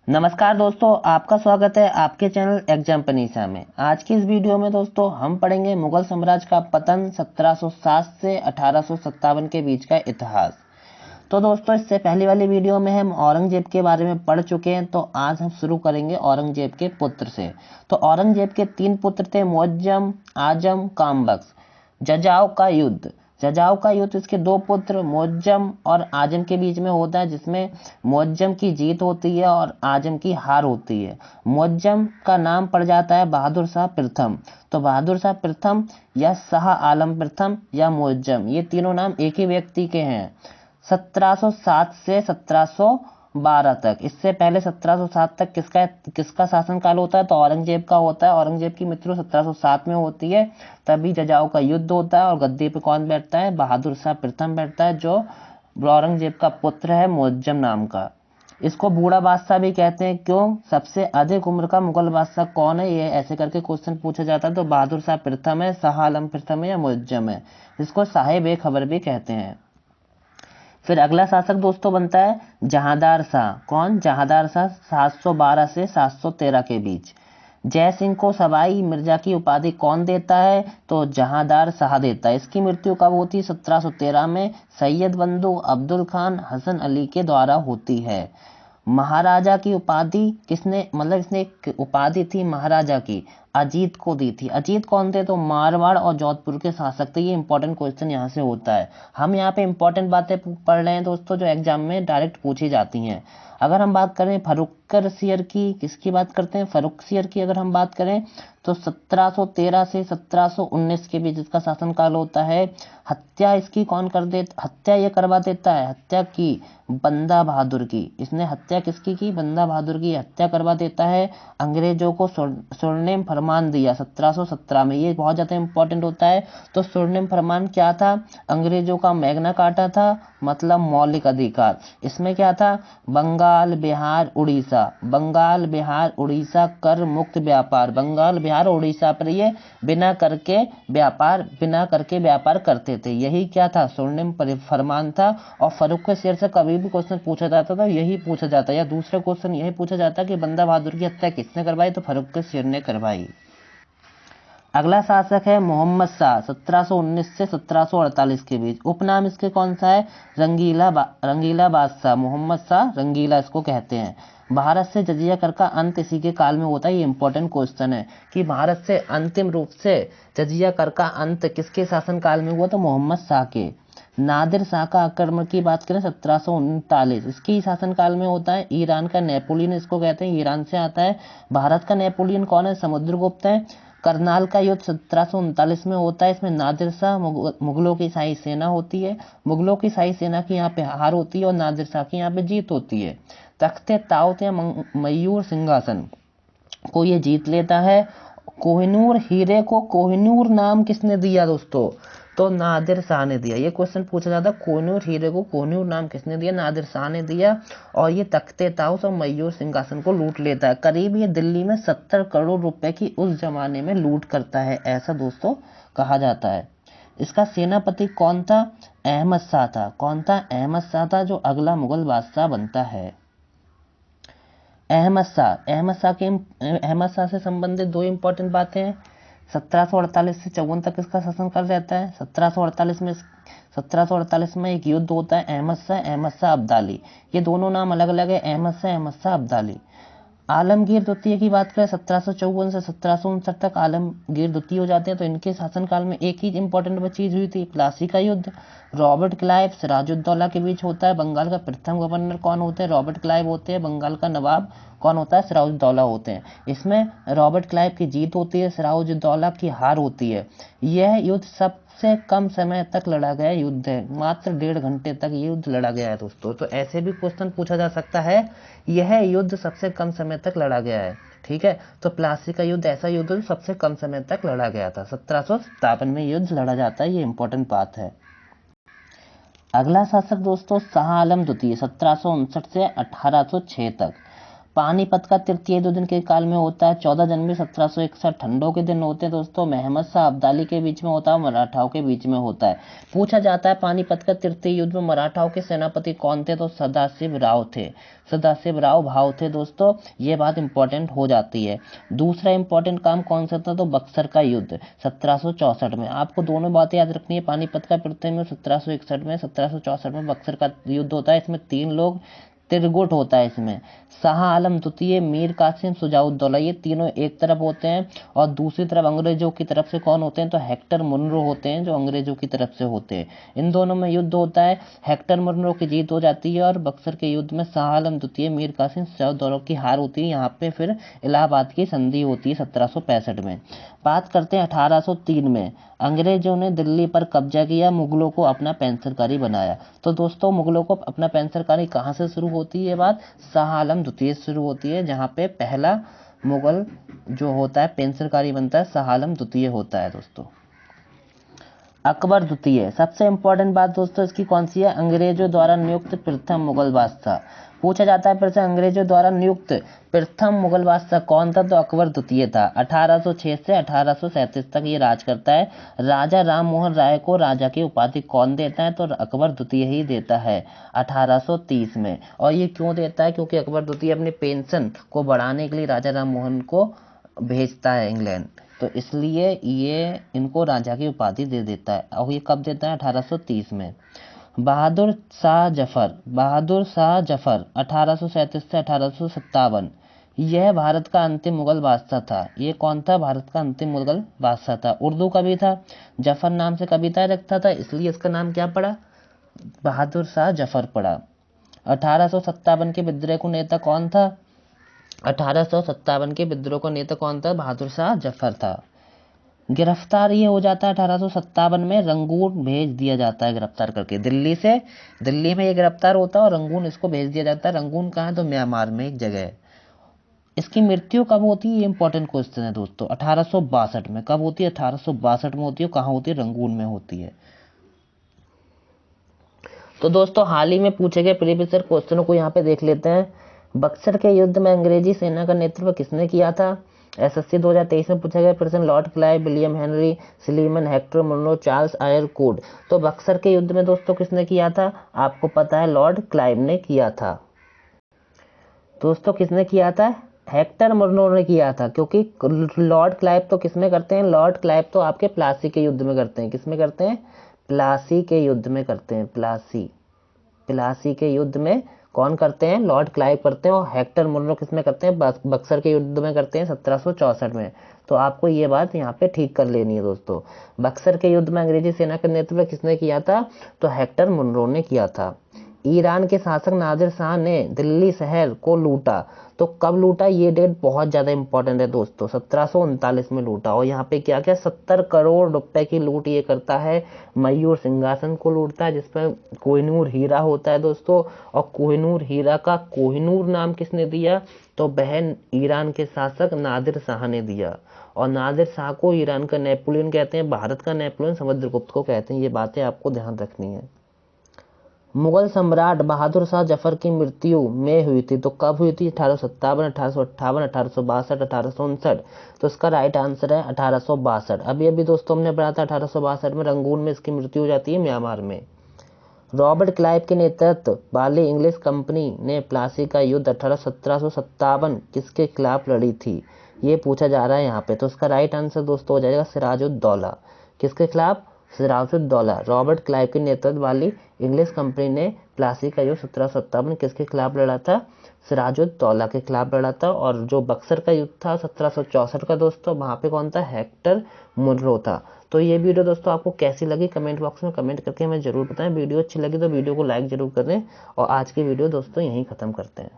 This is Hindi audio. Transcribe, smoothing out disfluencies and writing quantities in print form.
नमस्कार दोस्तों, आपका स्वागत है आपके चैनल एग्जाम पनीसा में। आज की इस वीडियो में दोस्तों हम पढ़ेंगे मुगल साम्राज्य का पतन 1707 से 1857 के बीच का इतिहास। तो दोस्तों इससे पहली वाली वीडियो में हम औरंगजेब के बारे में पढ़ चुके हैं, तो आज हम शुरू करेंगे औरंगजेब के पुत्र से। तो औरंगजेब के 3 पुत्र थे, मुअज्जम, आजम, कामबख्श। जजाव का युद्ध, जजाव का युद्ध इसके 2 पुत्र मुअज्जम और आजम के बीच में होता है, जिसमें मुअज्जम की जीत होती है और आजम की हार होती है। मुअज्जम का नाम पड़ जाता है बहादुर शाह प्रथम। तो बहादुर शाह प्रथम या शाह आलम प्रथम या मुअज्जम, ये तीनों नाम एक ही व्यक्ति के हैं। 1707 से 1712 तक। इससे पहले 1707 तक किसका शासनकाल होता है? तो औरंगजेब का होता है। औरंगजेब की मृत्यु 1707 में होती है। तभी जजाओं का युद्ध होता है और गद्दी पे कौन बैठता है? बहादुर शाह प्रथम बैठता है, जो औरंगजेब का पुत्र है मुअज्जम नाम का। इसको बूढ़ा बादशाह भी कहते हैं। क्यों? सबसे अधिक उम्र का मुगल बादशाह कौन है, ये ऐसे करके क्वेश्चन पूछा जाता है। तो बहादुर शाह प्रथम है, शाह आलम प्रथम है या मुअज्जम है। इसको साहिब खबर भी कहते हैं। फिर अगला शासक दोस्तों बनता है जहांदार शाह। कौन? जहांदार शाह 712 से 713 के बीच। जय सिंह को सवाई मिर्जा की उपाधि कौन देता है? तो जहांदार शाह देता है। इसकी मृत्यु कब होती है? 1713 में सैयद बंधु अब्दुल खान हसन अली के द्वारा होती है। महाराजा की उपाधि किसने, मतलब इसने एक उपाधि थी महाराजा की, अजीत को दी थी। अजीत कौन थे? तो मारवाड़ और जोधपुर के शासक थे। ये इंपॉर्टेंट क्वेश्चन यहाँ से होता है। हम यहाँ पे इंपॉर्टेंट बातें पढ़ रहे हैं दोस्तों, जो एग्जाम में डायरेक्ट पूछी जाती हैं। अगर हम बात करें फर्रुखसियर की, किसकी बात करते हैं? फर्रुखसियर की अगर हम बात करें तो 1713 से 1719 के बीच इसका शासनकाल होता है। हत्या इसकी कौन कर दे, हत्या ये करवा देता है, हत्या की बंदा बहादुर की। इसने हत्या किसकी की? बंदा बहादुर की हत्या करवा देता है। अंग्रेजों को स्वर्णिम फरमान दिया 1717 में। ये बहुत ज्यादा इंपॉर्टेंट होता है। तो स्वर्णिम फरमान क्या था? अंग्रेजों का मैग्ना कार्टा था, मतलब मौलिक अधिकार। इसमें क्या था? बंगाल, बिहार, उड़ीसा, बंगाल, बिहार, उड़ीसा कर मुक्त व्यापार। बंगाल, बिहार, उड़ीसा पर ये बिना करके व्यापार करते थे। यही क्या था? स्वर्णिम फरमान था। और फर्रुखसियर से कभी भी क्वेश्चन पूछा जाता था यही पूछा जाता, या दूसरा क्वेश्चन यही पूछा जाता कि बंदा बहादुर की हत्या किसने करवाई? तो फर्रुखसियर ने करवाई। अगला शासक है मोहम्मद शाह 1719 से 1748 के बीच। उपनाम इसके कौन सा है? रंगीला बादशाह। मोहम्मद शाह रंगीला इसको कहते हैं। भारत से जजिया कर का अंत इसी के काल में होता है। ये इंपॉर्टेंट क्वेश्चन है कि भारत से अंतिम रूप से जजिया कर का अंत किसके शासन काल में हुआ? तो मोहम्मद शाह के। नादिर शाह का आक्रमण की बात करें 1739, इसकी शासनकाल में होता है। ईरान का नेपोलियन इसको कहते हैं, ईरान से आता है। भारत का नेपोलियन कौन है? समुद्रगुप्त है। करनाल का युद्ध 1739 में होता है। इसमें नादिर शाह, मुगलों की शाही सेना होती है। मुगलों की शाही सेना की यहाँ पे हार होती है और नादिर शाह की यहाँ पे जीत होती है। तख्ते ताउत या मयूर सिंहासन को ये जीत लेता है। कोहिनूर हीरे को कोहिनूर नाम किसने दिया दोस्तों? तो नादिर शाह ने दिया। ये क्वेश्चन पूछा जाता है, कोहिनूर हीरे को कोहिनूर नाम किसने दिया? नादिर शाह ने दिया। और ये तख्ते ताउस और मयूर सिंहासन को लूट लेता है। करीब ये दिल्ली में 70 करोड़ रुपए की उस जमाने में लूट करता है, ऐसा दोस्तों कहा जाता है। इसका सेनापति कौन था? अहमद शाह था। कौन था? अहमद शाह था, जो अगला मुगल बादशाह बनता है। अहमद शाह से संबंधित 2 इंपॉर्टेंट बातें हैं। 1748 से 54 तक इसका शासनकाल रहता है। 1748 में एक युद्ध होता है, अहमद शाह अब्दाली। ये दोनों नाम अलग अलग है, अहमद शाह अब्दाली। आलमगीर द्वितीय की बात करें 1754 से 1759 तक आलमगीर द्वितीय हो जाते हैं। तो इनके शासनकाल में एक ही इंपॉर्टेंट चीज हुई थी, प्लासी का युद्ध। रॉबर्ट क्लाइव सिराजुद्दौला के बीच होता है। बंगाल का प्रथम गवर्नर कौन होते हैं? रॉबर्ट क्लाइव होते हैं। बंगाल का नवाब कौन होता है? सिराजुद्दौला होते हैं। इसमें रॉबर्ट क्लाइव की जीत होती है, सिराजुद्दौला की हार होती है। यह युद्ध सबसे कम समय तक लड़ा गया युद्ध है, मात्र 1.5 घंटे तक ये युद्ध लड़ा गया है दोस्तों। तो ऐसे भी क्वेश्चन पूछा जा सकता है, यह युद्ध सबसे कम समय तक लड़ा गया है। ठीक है, तो प्लासी का युद्ध ऐसा युद्ध जो सबसे कम समय तक लड़ा गया था। 1757 में युद्ध लड़ा जाता है, ये इंपॉर्टेंट बात है। अगला शासक दोस्तों शाह आलम द्वितीय 1759 से 1806 तक। पानीपत का तृतीय युद्ध दिन के काल में होता है। 14 जनवरी 1761 ठंडों के दिन होते हैं दोस्तों। मेहमद शाह अब्दाली के बीच में होता है, मराठाओं के बीच में होता है। पूछा जाता है पानीपत का तृतीय युद्ध में मराठाओं के सेनापति कौन थे, तो सदाशिव राव थे। सदाशिव राव भाव थे दोस्तों, ये बात इंपॉर्टेंट हो जाती है। दूसरा इंपॉर्टेंट काम कौन सा था, तो बक्सर का युद्ध 1764 में। आपको दोनों बातें याद रखनी है, पानीपत का तृतीय युद्ध 1761 में, 1764 में बक्सर का युद्ध होता है। इसमें 3 लोग त्रिगुट होता है इसमें, शाह आलम द्वितीय, मीर कासिम, शुजाउद्दौला, ये तीनों एक तरफ होते हैं। और दूसरी तरफ अंग्रेजों की तरफ से कौन होते हैं, तो हेक्टर मुनरो होते हैं, जो अंग्रेजों की तरफ से होते हैं। इन दोनों में युद्ध होता है, हेक्टर मुनरो की जीत हो जाती है और बक्सर के युद्ध में शाह आलम द्वितीय, मीर कासिम, शुजाउद्दौला की हार होती है। यहाँ पे फिर इलाहाबाद की संधि होती है 1765 में। बात करते हैं 1803 में, अंग्रेजों ने दिल्ली पर कब्जा किया, मुगलों को अपना पेंसरकारी बनाया। तो दोस्तों मुगलों को अपना पेंसरकारी कहाँ से शुरू होती है, ये बात शाह आलम द्वितीय से शुरू होती है, जहाँ पे पहला मुगल जो होता है पेंसरकारी बनता है शाह आलम द्वितीय होता है दोस्तों। अकबर द्वितीय, सबसे इंपॉर्टेंट बात दोस्तों इसकी कौन सी है, अंग्रेजों द्वारा नियुक्त प्रथम मुगल बादशाह। पूछा जाता है फिर से अंग्रेजों द्वारा नियुक्त प्रथम मुगल बादशाह कौन था, तो अकबर द्वितीय था। 1806 से 1837 तक ये राज करता है। राजा राम मोहन राय को राजा की उपाधि कौन देता है, तो अकबर द्वितीय ही देता है 1830 में। और ये क्यों देता है, क्योंकि अकबर द्वितीय अपने पेंशन को बढ़ाने के लिए राजा राम मोहन को भेजता है इंग्लैंड, तो इसलिए ये इनको राजा की उपाधि दे देता है। और ये कब देता है, 1830 में। बहादुर शाह जफर 1837 से 1857, यह भारत का अंतिम मुगल बादशाह था। ये कौन था, भारत का अंतिम मुगल बादशाह था। उर्दू कवि था, जफर नाम से कविताएं रखता था, इसलिए इसका नाम क्या पड़ा, बहादुर शाह जफर पड़ा। 1857 के विद्रोह को नेता कौन था, 1857 के विद्रोह का नेता कौन था, बहादुर शाह जफर था। गिरफ्तार ये हो जाता है 1857 में, रंगून भेज दिया जाता है गिरफ्तार करके दिल्ली से। दिल्ली में ये गिरफ्तार होता है और रंगून इसको भेज दिया जाता है। रंगून कहाँ है, तो म्यांमार में एक जगह है। इसकी मृत्यु कब होती है, ये इंपॉर्टेंट क्वेश्चन है दोस्तों, 1862 में। कब होती है, 1862 में होती है। कहाँ होती है, रंगून में होती है। तो दोस्तों हाल ही में पूछे गए प्रीवियस ईयर क्वेश्चनों को यहाँ पे देख लेते हैं। बक्सर के युद्ध में अंग्रेजी सेना का नेतृत्व किसने किया था। एसएससी 2023 में पूछा गया प्रश्न, Lord Clive, William Henry, Sleeman, Hector Munro, Charles Eyre Coote. तो बक्सर के युद्ध में दोस्तों किसने किया था, आपको पता है लॉर्ड क्लाइव ने किया था। दोस्तों किसने किया था, हेक्टर मुनरो ने किया था। क्योंकि लॉर्ड क्लाइव तो किसमें करते हैं, लॉर्ड क्लाइव तो आपके प्लासी के युद्ध में करते हैं। किसमें करते हैं, प्लासी के युद्ध में करते हैं। प्लासी के युद्ध में कौन करते हैं, लॉर्ड क्लाइव करते हैं। और हेक्टर मुनरो किसमें करते हैं, बक्सर के युद्ध में करते हैं 1764 में। तो आपको ये बात यहाँ पे ठीक कर लेनी है दोस्तों। बक्सर के युद्ध में अंग्रेजी सेना का नेतृत्व किसने किया था, तो हेक्टर मुनरो ने किया था। ईरान के शासक नादिर शाह ने दिल्ली शहर को लूटा, तो कब लूटा, ये डेट बहुत ज्यादा इंपॉर्टेंट है दोस्तों, 1739 में लूटा। और यहाँ पे क्या क्या 70 करोड़ रुपए की लूट ये करता है। मयूर सिंहासन को लूटता है, जिसमें कोहिनूर हीरा होता है दोस्तों। और कोहिनूर हीरा का कोहिनूर नाम किसने दिया, तो बहन ईरान के शासक नादिर शाह ने दिया। और नादिर शाह को ईरान का नेपोलियन कहते हैं, भारत का नेपोलियन समुद्रगुप्त को कहते हैं। ये बातें आपको ध्यान रखनी है। मुगल सम्राट बहादुर शाह जफर की मृत्यु में हुई थी, तो कब हुई थी, 1857, 1858, 1862, 1859। तो इसका राइट आंसर है 1862। अभी अभी दोस्तों हमने पढ़ा था 1862 में रंगून में इसकी मृत्यु हो जाती है, म्यांमार में। रॉबर्ट क्लाइव के नेतृत्व वाली इंग्लिश कंपनी ने प्लासी का युद्ध 1757 किसके खिलाफ लड़ी थी, ये पूछा जा रहा है यहाँ पे। तो इसका राइट आंसर दोस्तों हो जाएगा सिराजुद्दौला। किसके खिलाफ, सिराजुद्दौला। रॉबर्ट क्लाइव के नेतृत्व वाली इंग्लिश कंपनी ने प्लासी का युद्ध 1757 किसके खिलाफ लड़ा था, सिराजुद्दौला के खिलाफ लड़ा था। और जो बक्सर का युद्ध था 1764 का दोस्तों, वहां पे कौन था, हेक्टर मुनरो था। तो ये वीडियो दोस्तों आपको कैसी लगी, कमेंट बॉक्स में कमेंट करके हमें जरूर बताएं। वीडियो अच्छी लगी तो वीडियो को लाइक जरूर करें। और आज की वीडियो दोस्तों यहीं खत्म करते हैं।